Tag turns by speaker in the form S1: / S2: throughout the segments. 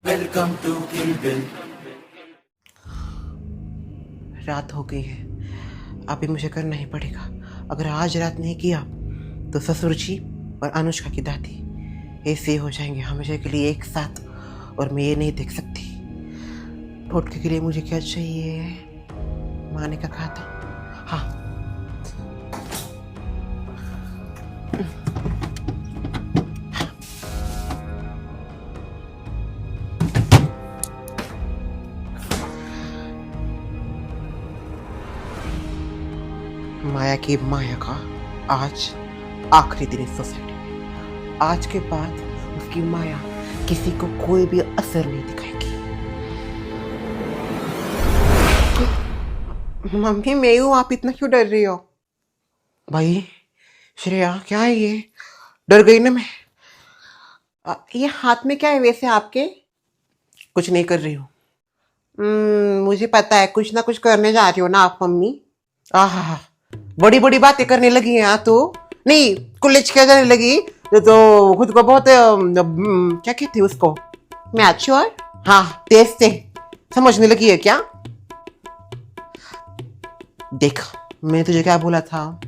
S1: Welcome to Kill Bill.
S2: रात हो गई है, अभी मुझे करना ही पड़ेगा। अगर आज रात नहीं किया तो ससुर जी और अनुष्का की दादी ऐसे हो जाएंगे हमेशा के लिए एक साथ, और मैं ये नहीं देख सकती। टोटके के लिए मुझे क्या चाहिए? माने का खाता। हाँ, माया की माया का आज आखिरी दिन इस सोसाइटी में। आज के बाद उसकी माया किसी को कोई भी असर नहीं दिखाएगी। मम्मी मैं हूँ, आप इतना क्यों डर रही हो? भाई श्रेया, क्या है ये? डर गई ना मैं। ये हाथ में क्या है वैसे आपके? कुछ नहीं कर रही हूँ। मुझे पता है कुछ ना कुछ करने जा रही हो ना आप मम्मी। आहा, बड़ी बड़ी बातें करने लगी हैं यहाँ तो। नहीं, कॉलेज क्या जाने लगी तो खुद को बहुत क्या कहते हैं उसको, मैच्योर, हाँ तेज से समझने लगी है क्या? देख, मैं तुझे क्या बोला था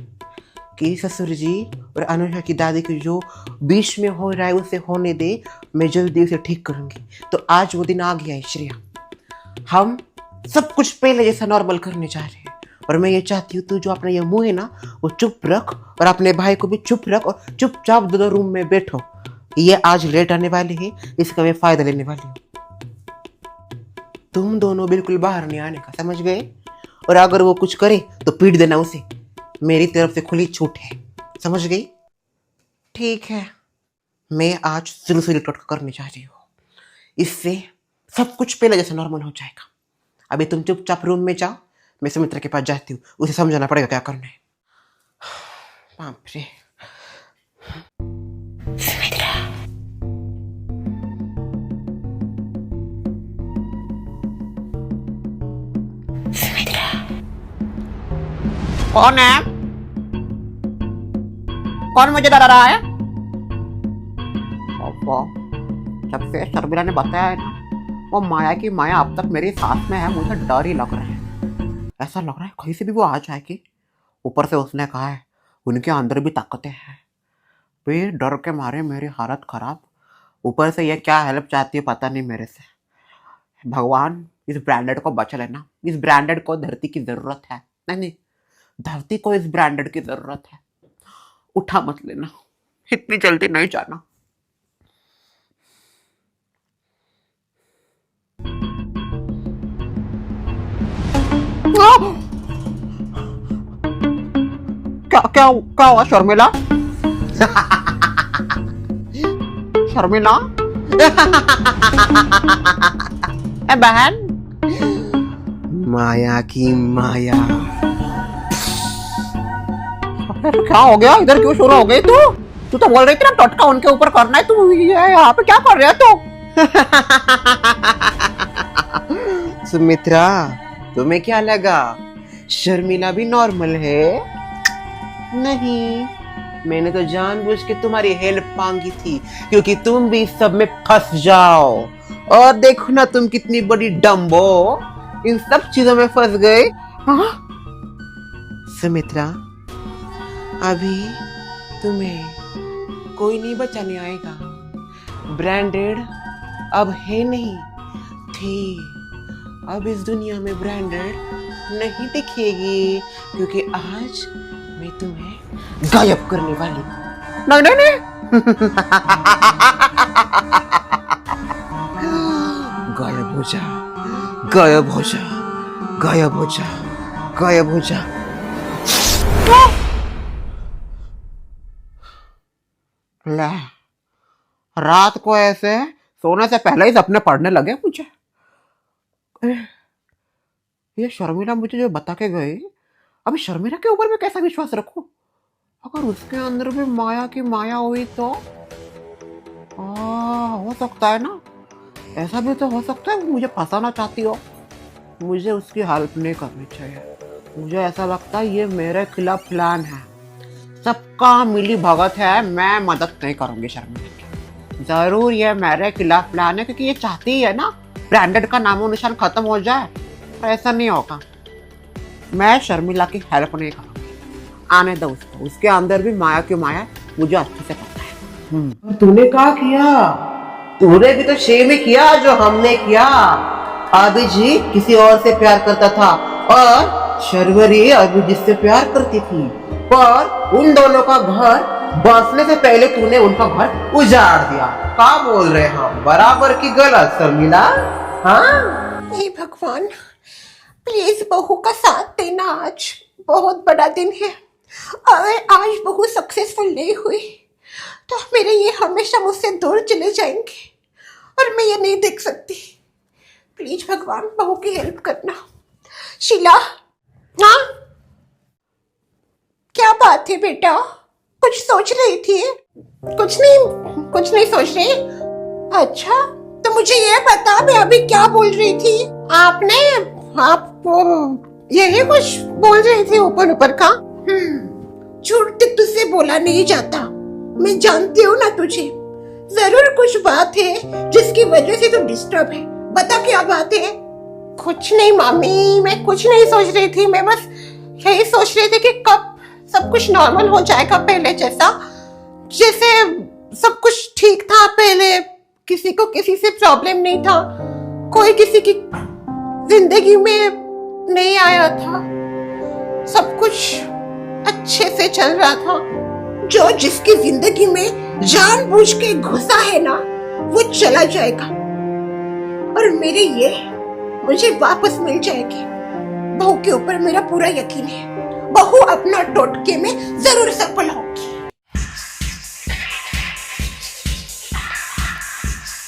S2: कि ससुर जी और अनुष्का की दादी की जो बीच में हो रहा है उसे होने दे, मैं जल्दी उसे ठीक करूंगी। तो आज वो दिन आ गया है श्रेया, हम सब कुछ पहले जैसा नॉर्मल करने जा रहे हैं। और मैं ये चाहती हूँ तू जो अपना ये मुंह है ना वो चुप रख, और अपने भाई को भी चुप रख, और चुपचाप दोनों रूम में बैठो। ये आज लेट आने वाले हैं, इसका मैं फायदा लेने वाली हूँ। तुम दोनों बिल्कुल बाहर नहीं आने का, समझ गए? और अगर वो कुछ करे तो पीट देना उसे, मेरी तरफ से खुली छूट है, समझ गई? ठीक है, मैं आज सुलसुली टोटका करने जा रही हूँ, इससे सब कुछ पहले जैसे नॉर्मल हो जाएगा। अभी तुम चुपचाप रूम में जाओ, मैं सुमित्रा के पास जाती हूँ, उसे समझाना पड़ेगा क्या करना है। बाप रे। सुमित्रा, सुमित्रा, कौन है? कौन मुझे डरा रहा है? जब से शर्मिला ने बताया है ना, वो माया की माया अब तक मेरी सांस में है, मुझे डर ही लग रहा है। ऐसा लग रहा है कहीं से भी वो आ जाएगी। ऊपर से उसने कहा है उनके अंदर भी ताकतें हैं। वे डर के मारे मेरी हालत खराब, ऊपर से ये क्या हेल्प चाहती है पता नहीं मेरे से। भगवान, इस ब्रांडेड को बचा लेना। इस ब्रांडेड को धरती की जरूरत है। नहीं, धरती को इस ब्रांडेड की जरूरत है। उठा मत लेना, इतनी जल्दी नहीं जाना। क्या क्या क्या हुआ शर्मिला? शर्मिला ए बहन, माया की माया। क्या हो गया? इधर क्यों शुरू हो गई तू तो बोल रही थी ना टोटका उनके ऊपर करना है, तू यहाँ पे क्या कर रहा है तू? सुमित्रा, तुम्हें क्या लगा शर्मिला भी नॉर्मल है? नहीं, मैंने तो जानबूझ के तुम्हारी हेल्प मांगी थी क्योंकि तुम भी सब में फंस जाओ। और देखो ना तुम कितनी बड़ी डम्बो, इन सब चीजों में फंस गए। हाँ? सुमित्रा, अभी तुम्हें कोई नहीं बचाने आएगा। ब्रांडेड अब है नहीं, थी। अब इस दुनिया में ब्रांडेड नहीं दिखेगी क्योंकि आज मैं तुम्हें गायब करने वाली हूँ। नहीं नहीं नहीं। गायब हो जा, गायब हो जा, गायब हो जा, गायब हो जा। ले, रात को ऐसे सोने से पहले ही सपने पड़ने लगे मुझे। ये शर्मिला मुझे जो बता के गए, अभी शर्मिला के ऊपर मैं कैसा विश्वास रखूं? अगर उसके अंदर भी माया की माया हुई तो हो सकता है ना, ऐसा भी तो हो सकता है मुझे फंसाना चाहती हो। मुझे उसकी हेल्प नहीं करनी चाहिए। मुझे ऐसा लगता है ये मेरे खिलाफ प्लान है, सबका मिली भगत है। मैं मदद नहीं करूंगी शर्मिला की, जरूर ये मेरे खिलाफ प्लान है, क्योंकि ये चाहती ही है ना ब्रांडेड का नामो निशान खत्म हो जाए। पर ऐसा नहीं होगा, मैं शर्मिला की हेल्प नहीं करूँगी। आने दो उसको, उसके अंदर भी माया क्यों माया मुझे अच्छे से पता है।
S1: तूने क्या किया? तूने भी तो सेम ही किया जो हमने किया। अभिजीत किसी और से प्यार करता था और शर्वरी अभिजीत से प्यार करती थी, पर उन दोनों का घर बसने से पहले तूने उनका घर उजाड़ दिया। क्या बोल रहे हम, बराबर की गलत शर्मिला? हाँ,
S3: हे भगवान, प्लीज बहू का साथ देना। आज बहुत बड़ा दिन है। अगर आज बहू सक्सेसफुल नहीं हुई तो मेरे ये हमेशा मुझसे दूर चले जाएंगे और मैं ये नहीं देख सकती। प्लीज भगवान बहू की हेल्प करना। शीला, हाँ क्या बात है बेटा, कुछ सोच रही थी? कुछ नहीं सोच रही। अच्छा तो मुझे ये बता, मैं अभी क्या बोल रही थी? आप यही कुछ बोल रही थी ऊपर ऊपर का। झूठ तो तुझसे बोला नहीं जाता, मैं जानती हूँ ना तुझे। जरूर कुछ बात है जिसकी वजह से तू डिस्टर्ब है। बता क्या बात है? कुछ नहीं मामी, मैं कुछ नहीं सोच रही थी। मैं बस यही सोच रही थी कि कब सब कुछ नॉर्मल हो जाएगा, पहले जैसा, जैसे सब कुछ ठीक था पहले। किसी को किसी से प्रॉब्लम नहीं था, कोई किसी की जिंदगी में नहीं आया था, सब कुछ अच्छे से चल रहा था। जो जिसकी जिंदगी में जानबूझ के घुसा है ना, वो चला जाएगा और मुझे वापस मिल जाएगी। बहू के ऊपर मेरा पूरा यकीन है, बहू अपना टोटके में जरूर सफल होगी।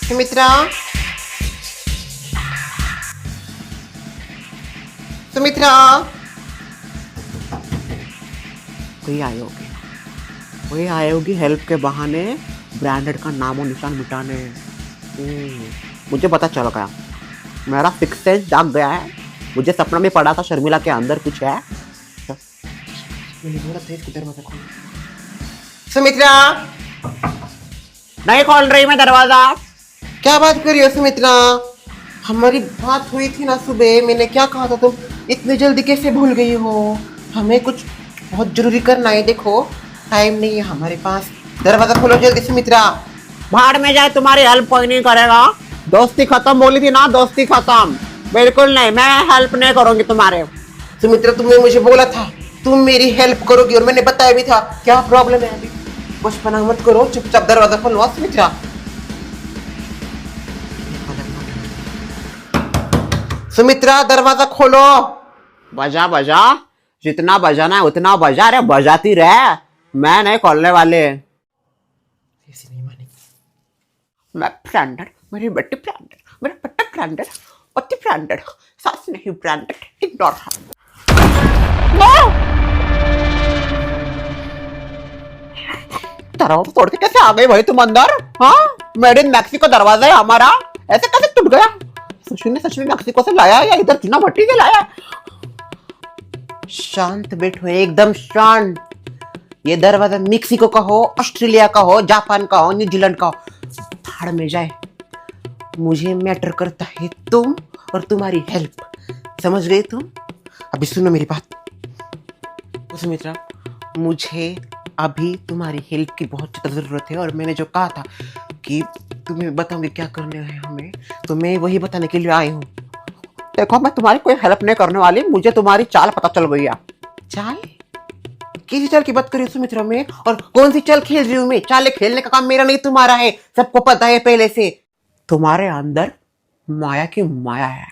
S1: सुमित्रा, सुमित्रा,
S2: कोई आई होगी हेल्प के बहाने ब्रांडेड का नामो निशान मिटाने। मुझे पता चल गया, मेरा सिक्स सेंस जाग गया है। मुझे सपना में पड़ा था शर्मिला के अंदर कुछ है।
S1: सुमित्रा,
S2: नहीं खोल रही मैं दरवाजा।
S1: क्या बात कर रही हो सुमित्रा? हमारी बात हुई थी ना सुबह, मैंने क्या कहा था, तुम इतनी जल्दी कैसे भूल गई हो? हमें कुछ बहुत जरूरी करना है, देखो टाइम नहीं है हमारे पास। दरवाजा खोलो जल्दी सुमित्रा।
S2: भाड़ में जाए, तुम्हारी हेल्प कोई नहीं करेगा। दोस्ती खत्म बोली थी ना, दोस्ती खत्म। बिल्कुल नहीं, मैं हेल्प नहीं करूंगी तुम्हारे।
S1: सुमित्रा, तुमने मुझे बोला था तुम मेरी हेल्प करोगी और मैंने बताया भी था। क्या प्रॉब्लम है अभी? बचपना मत करो, चुपचाप दरवाजा खोलो सुमित्रा। सुमित्रा, दरवाजा खोलो।
S2: बजा बजा, जितना बजाना है उतना बजा। अरे बजाती रहे, मैं नहीं खोलने वाले। मैं ब्रांडेड, मेरी बेटी ब्रांडेड, मेरा बेटा ब्रांडेड, पति ब्रांडेड, सास नहीं ब्रांडेड, इग्नोर है। दरवाजा तोड़ के कैसे आ गई भाई तुम अंदर? हाँ, मेड इन मैक्सिको दरवाजा है हमारा, ऐसे कैसे टूट गया? सुशी ने सच में मैक्सिको से लाया या इधर चुना भट्टी से लाया?
S1: शांत बैठो, एकदम शांत। ये दरवाजा मेक्सिको का हो, ऑस्ट्रेलिया का हो, जापान का हो, न्यूजीलैंड का हो, भाड़ में जाए। मुझे मैटर करता है तुम और तुम्हारी हेल्प, समझ गए तुम? अभी सुनो मेरी बात सुमित्रा, मुझे अभी तुम्हारी हेल्प की बहुत ज़्यादा ज़रूरत है और मैंने जो कहा था कि तुम्हें बताऊंगी क्या करने है हमें, तो मैं वही बताने के लिए आई हूँ।
S2: देखो, मैं तुम्हारी कोई हेल्प नहीं करने वाली, मुझे तुम्हारी चाल पता चल गई है।
S1: चाल? किसी चाल की बात कर रही हूँ सुमित्रा में? और कौन सी चाल खेल रही हूँ मैं? चाल खेलने का काम मेरा नहीं तुम्हारा है, सबको पता है पहले से।
S2: तुम्हारे अंदर माया की माया है।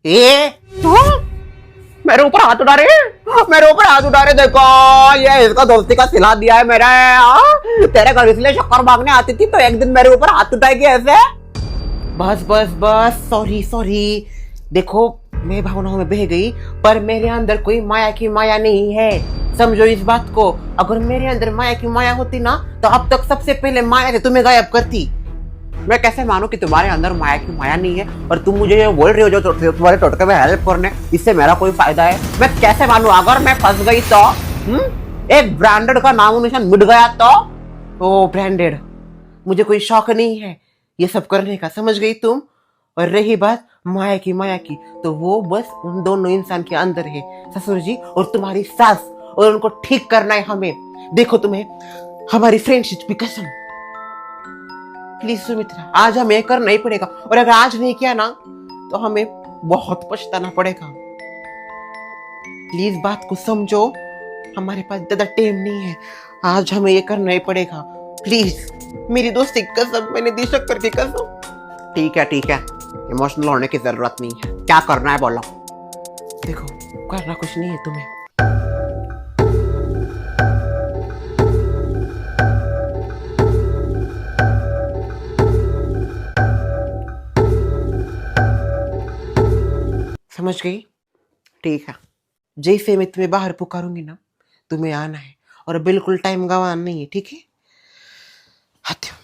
S2: ए तू मेरे ऊपर हाथ उठा रही है, मेरे ऊपर हाथ उठा रहे। देखो, ये इसका दोस्ती का सिला दिया है मेरा। तेरे घर इसलिए शक्कर मांगने आती थी तो एक दिन मेरे ऊपर हाथ उठाएगी ऐसे?
S1: बस बस बस, सॉरी सॉरी। देखो, मैं भावनाओं में बह गई, पर मेरे अंदर कोई माया की माया नहीं है, समझो इस बात को। अगर मेरे अंदर माया की माया होती ना, तो अब तक सबसे पहले माया से तुम्हें गायब करती।
S2: मैं कैसे मानूं कि तुम्हारे अंदर माया की माया नहीं है और तुम मुझे ये बोल रही हो जो तुम्हारे टोटके में हेल्प करने, इससे मेरा कोई फायदा है? मैं कैसे मानूं? अगर मैं फंस गई तो एक ब्रांडेड का नामो निशान मिट गया तो?
S1: ओ ब्रांडेड, मुझे कोई शौक नहीं है ये सब करने का, समझ गई तुम? और रही बात माया की, तो वो बस उन दोनों इंसान के अंदर है, ससुर जी और तुम्हारी सास, और उनको ठीक करना है हमें। देखो तुम्हें हमारी फ्रेंडशिप की कसम। प्लीज सुमित्रा, आज हमें करना ही पड़ेगा, और अगर आज नहीं किया ना तो हमें बहुत पछताना पड़ेगा। प्लीज बात को समझो, हमारे पास ज्यादा टाइम नहीं है, आज हमें ये करना ही पड़ेगा। प्लीज, मेरी दोस्ती की कसम, मैंने दी शक्कर की कसम।
S2: ठीक है, इमोशनल होने की जरूरत नहीं है। क्या करना है बोलो।
S1: देखो करना कुछ नहीं है तुम्हें, समझ गई?
S2: ठीक है।
S1: जैसे मैं तुम्हें बाहर पुकारूंगी ना, तुम्हें आना है, और बिल्कुल टाइम गंवाना नहीं है, ठीक है? आती हूँ।